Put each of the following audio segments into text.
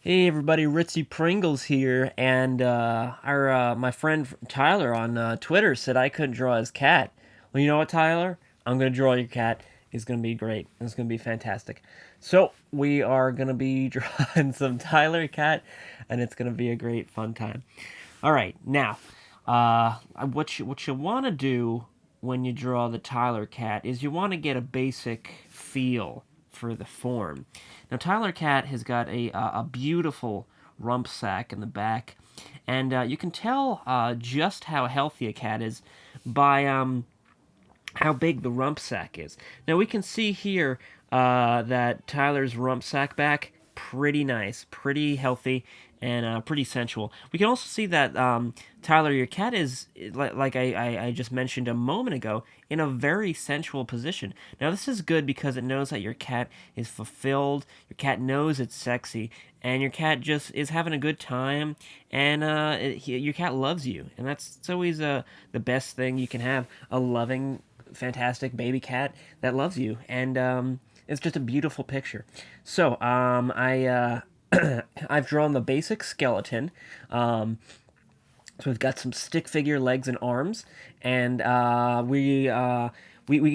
Hey everybody, Ritzy Pringles here, and our my friend Tyler on Twitter said I couldn't draw his cat. Well, you know what, Tyler? I'm gonna draw your cat. It's gonna be great. It's gonna be fantastic. So we are gonna be drawing some Tyler cat, and it's gonna be a great fun time. All right, now, what you want to do when you draw the Tyler cat is you want to get a basic feel for the form. Now, Tyler cat has got a beautiful rump sack in the back, and you can tell just how healthy a cat is by how big the rump sack is. Now we can see here that Tyler's rump sack back pretty nice, pretty healthy, and pretty sensual. We can also see that Tyler, your cat is like I just mentioned a moment ago, in a very sensual position. Now this is good because it knows that your cat is fulfilled. Your cat knows it's sexy, and your cat just is having a good time, and your cat loves you, and that's always the best thing you can have, a loving fantastic baby cat that loves you, and it's just a beautiful picture. So I've drawn the basic skeleton. So we've got some stick figure legs and arms, and we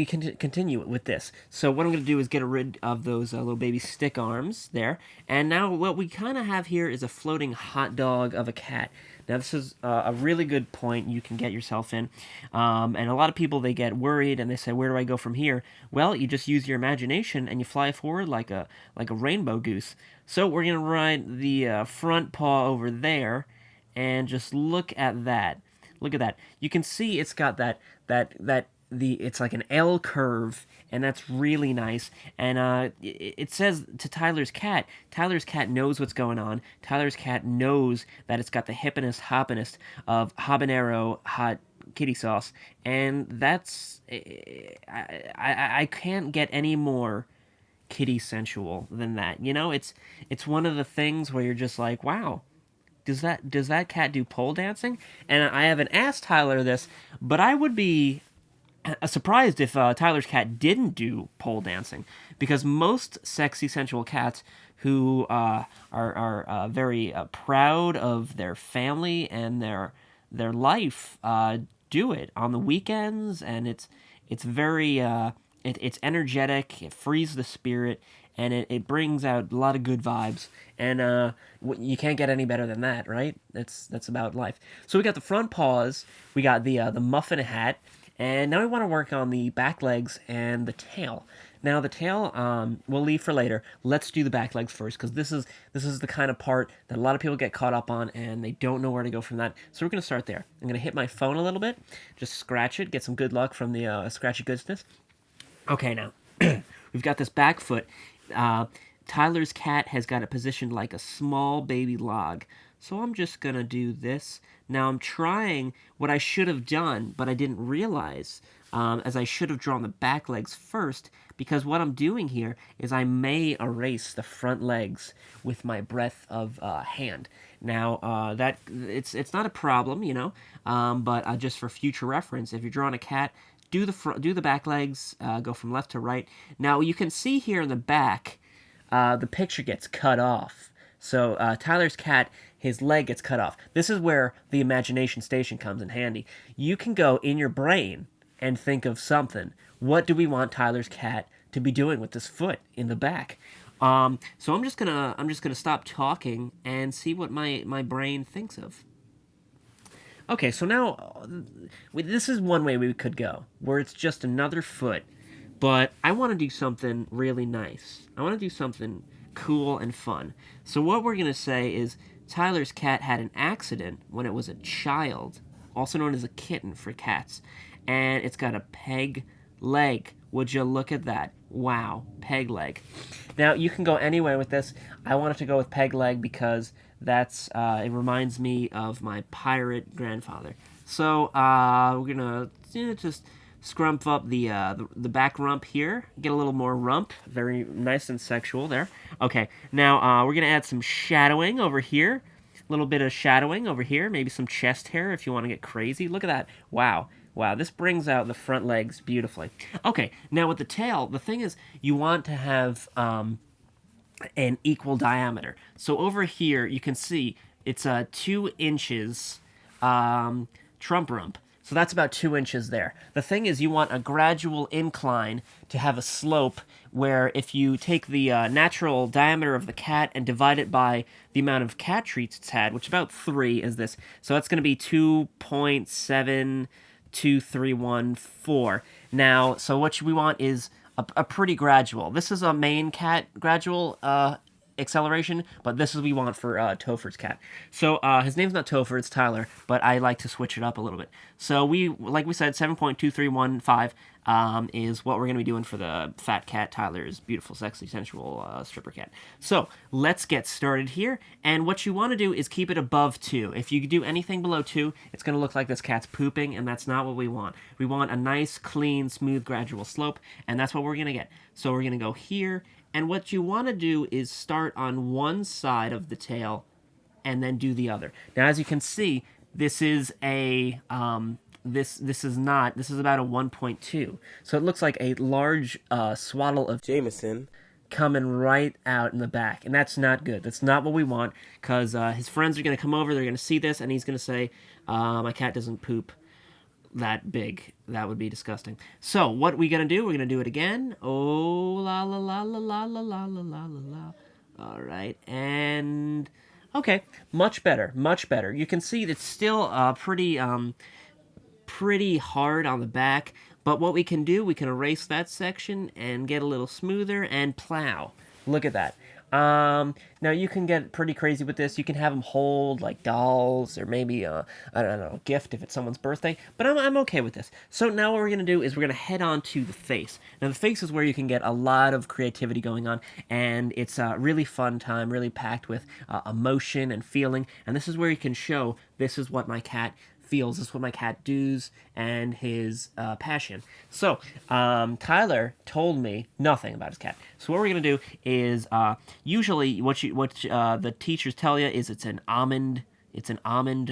can continue with this. So what I'm going to do is get rid of those little baby stick arms there, and now what we kind of have here is a floating hot dog of a cat. Now this is a really good point you can get yourself in, and a lot of people, they get worried and they say, "Where do I go from here?" Well, you just use your imagination and you fly forward like a rainbow goose. So we're gonna ride the front paw over there, and just look at that. Look at that. You can see it's got that it's like an L curve, and that's really nice. And it says to Tyler's cat. Tyler's cat knows what's going on. Tyler's cat knows that it's got the hippinest hoppinest of habanero hot kitty sauce, and that's I can't get any more kitty sensual than that. You know, it's one of the things where you're just like, wow, does that cat do pole dancing? And I haven't asked Tyler this, but I would be surprised if Tyler's cat didn't do pole dancing, because most sexy sensual cats who are very proud of their family and their life do it on the weekends, and it's very it's energetic. It frees the spirit, and it brings out a lot of good vibes. And you can't get any better than that, right? That's about life. So we got the front paws, we got the muffin hat, and now we want to work on the back legs and the tail. Now the tail we'll leave for later. Let's do the back legs first, because this is the kind of part that a lot of people get caught up on and they don't know where to go from that. So we're gonna start there. I'm gonna hit my phone a little bit, just scratch it, get some good luck from the scratchy goodness. Okay, now we've got this back foot. Uh, Tyler's cat has got it positioned like a small baby log. So I'm just going to do this. Now I'm trying what I should have done, but I didn't realize, as I should have drawn the back legs first, because what I'm doing here is I may erase the front legs with my breath of hand. Now that it's not a problem, you know, but just for future reference, if you're drawing a cat, do the back legs, go from left to right. Now you can see here in the back, the picture gets cut off. So Tyler's cat, his leg gets cut off. This is where the imagination station comes in handy. You can go in your brain and think of something. What do we want Tyler's cat to be doing with this foot in the back? So I'm just gonna stop talking and see what my brain thinks of. Okay, so now this is one way we could go, where it's just another foot, but I want to do something really nice. I want to do something cool and fun. So what we're gonna say is Tyler's cat had an accident when it was a child, also known as a kitten for cats, and it's got a peg leg. Would you look at that? Wow, peg leg. Now you can go anywhere with this. I wanted to go with peg leg because that's it reminds me of my pirate grandfather. So we're gonna just scrump up the back rump here, get a little more rump, very nice and sexual there. Okay, now we're gonna add some shadowing over here, a little bit of shadowing over here, maybe some chest hair if you want to get crazy. Look at that! Wow. Wow, this brings out the front legs beautifully. Okay, now with the tail, the thing is, you want to have an equal diameter. So over here, you can see it's 2 inches trump rump. So that's about 2 inches there. The thing is, you want a gradual incline to have a slope where if you take the natural diameter of the cat and divide it by the amount of cat treats it's had, which about 3 is this. So that's going to be 2.72314. Now, so what we want is a pretty gradual. This is a main cat gradual acceleration, but this is what we want for Topher's cat. So his name's not Topher, it's Tyler, but I like to switch it up a little bit. So like we said, 7.2315 is what we're going to be doing for the fat cat, Tyler's beautiful, sexy, sensual stripper cat. So let's get started here, and what you want to do is keep it above 2. If you do anything below 2, it's going to look like this cat's pooping, and that's not what we want. We want a nice, clean, smooth, gradual slope, and that's what we're going to get. So we're going to go here, and what you want to do is start on one side of the tail and then do the other. Now, as you can see, this is a this is about a 1.2. So it looks like a large swaddle of Jameson coming right out in the back, and that's not good. That's not what we want, because his friends are going to come over, they're going to see this, and he's going to say, my cat doesn't poop that big. That would be disgusting. So what we gonna do? We're gonna do it again. Oh la la la la la la la la la la. All right, and okay, much better, much better. You can see it's still pretty hard on the back. But what we can do, we can erase that section and get a little smoother and plow. Look at that. Now you can get pretty crazy with this. You can have them hold like dolls, or maybe I don't know, a gift if it's someone's birthday. But I'm okay with this. So now what we're gonna do is we're gonna head on to the face. Now the face is where you can get a lot of creativity going on, and it's a really fun time, really packed with emotion and feeling. And this is where you can show this is what my cat feels, this is what my cat does, and his passion. So Tyler told me nothing about his cat. So what we're gonna do is usually what the teachers tell you is it's an almond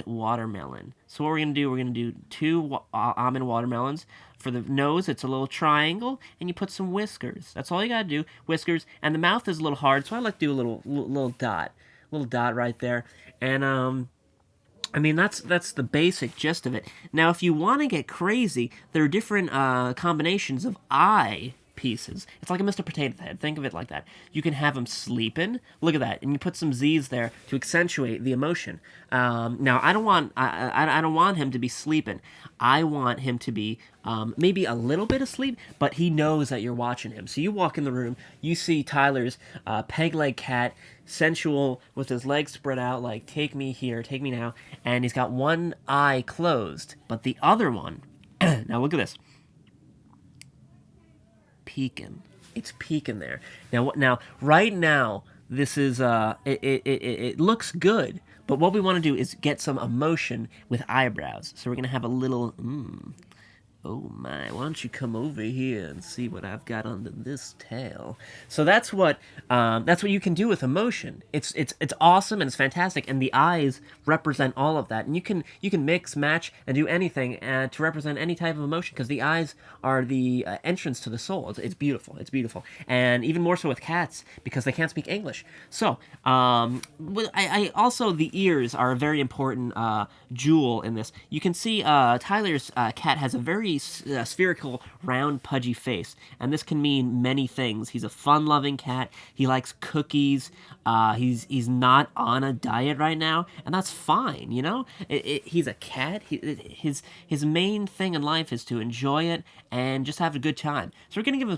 watermelon. So what we're gonna do 2 almond watermelons. For the nose, it's a little triangle, and you put some whiskers. That's all you gotta do, whiskers. And the mouth is a little hard, so I like to do a little dot right there. And I mean, that's the basic gist of it. Now, if you want to get crazy, there are different combinations of eye pieces. It's like a Mr. Potato Head. Think of it like that. You can have him sleeping. Look at that, and you put some Z's there to accentuate the emotion. Now, I don't want him to be sleeping. I want him to be maybe a little bit asleep, but he knows that you're watching him. So you walk in the room, you see Tyler's peg leg cat, sensual, with his legs spread out, like, take me here, take me now, and he's got one eye closed, but the other one, now look at this, peeking. It's peeking there. Now, right now, this is, it looks good, but what we want to do is get some emotion with eyebrows. So we're going to have a little, oh my, why don't you come over here and see what I've got under this tail? So that's what you can do with emotion. It's awesome and it's fantastic, and the eyes represent all of that. And you can mix, match, and do anything to represent any type of emotion, because the eyes are the entrance to the soul. It's beautiful. It's beautiful, and even more so with cats because they can't speak English. So I also, the ears are a very important jewel in this. You can see Tyler's cat has a very spherical, round, pudgy face, and this can mean many things. He's a fun-loving cat. He likes cookies. He's not on a diet right now, and that's fine. You know, he's a cat. His main thing in life is to enjoy it and just have a good time. So we're gonna give him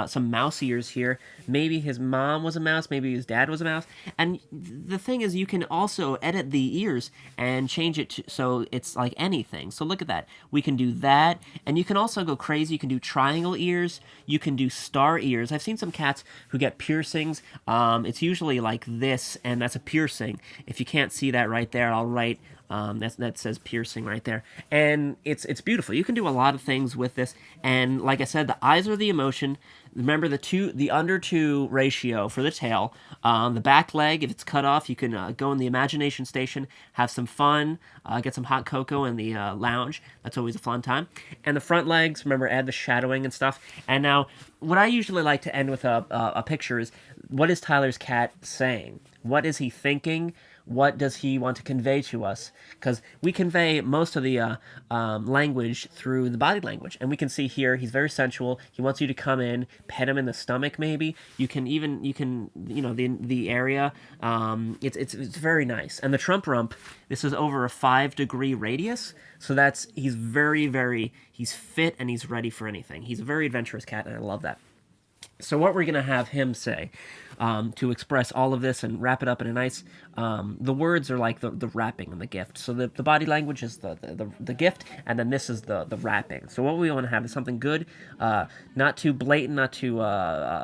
some mouse ears here. Maybe his mom was a mouse. Maybe his dad was a mouse. And the thing is, you can also edit the ears and change it so it's like anything. So look at that. We can do that. And you can also go crazy. You can do triangle ears. You can do star ears. I've seen some cats who get piercings. It's usually like this, and that's a piercing. If you can't see that right there, I'll write That says piercing right there, and it's beautiful. You can do a lot of things with this, and like I said, the eyes are the emotion. Remember the under two ratio for the tail. The back leg, if it's cut off, you can go in the imagination station, have some fun, get some hot cocoa in the lounge. That's always a fun time. And the front legs, remember, add the shadowing and stuff. And now, what I usually like to end with a picture is, what is Tyler's cat saying? What is he thinking? What does he want to convey to us? Because we convey most of the language through the body language, and we can see here he's very sensual. He wants you to come in, pet him in the stomach, maybe. You can the area. It's very nice. And the Trump rump. This is over a 5-degree radius, so he's he's fit and he's ready for anything. He's a very adventurous cat, and I love that. So what we're going to have him say to express all of this and wrap it up in a nice... the words are like the wrapping and the gift. So the body language is the gift, and then this is the wrapping. So what we want to have is something good, not too blatant, not too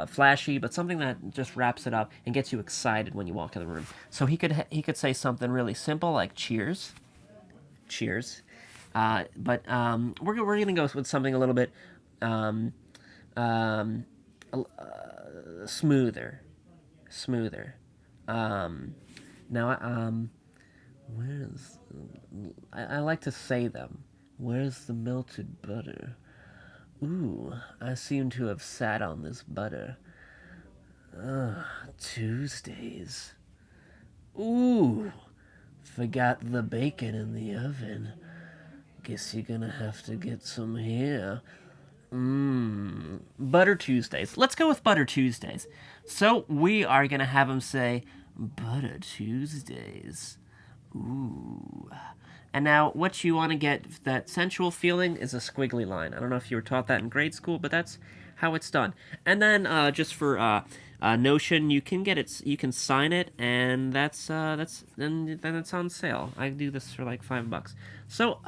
flashy, but something that just wraps it up and gets you excited when you walk in the room. So he could say something really simple like cheers. Cheers. But we're going to go with something a little bit... smoother. Now, where's... I like to say them. Where's the melted butter? Ooh, I seem to have sat on this butter. Tuesdays. Ooh, forgot the bacon in the oven. Guess you're gonna have to get some here. Butter Tuesdays. Let's go with Butter Tuesdays. So we are going to have him say, Butter Tuesdays. Ooh. And now what you want to get that sensual feeling is a squiggly line. I don't know if you were taught that in grade school, but that's how it's done. And then just for Notion, you can get it, you can sign it, and then it's on sale. I do this for like $5. So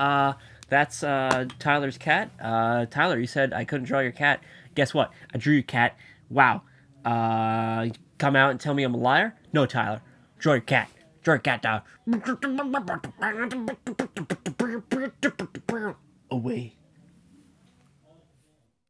that's Tyler's cat. Tyler, you said I couldn't draw your cat. Guess what? I drew your cat. Wow. Come out and tell me I'm a liar? No, Tyler. Draw your cat. Draw your cat, Tyler.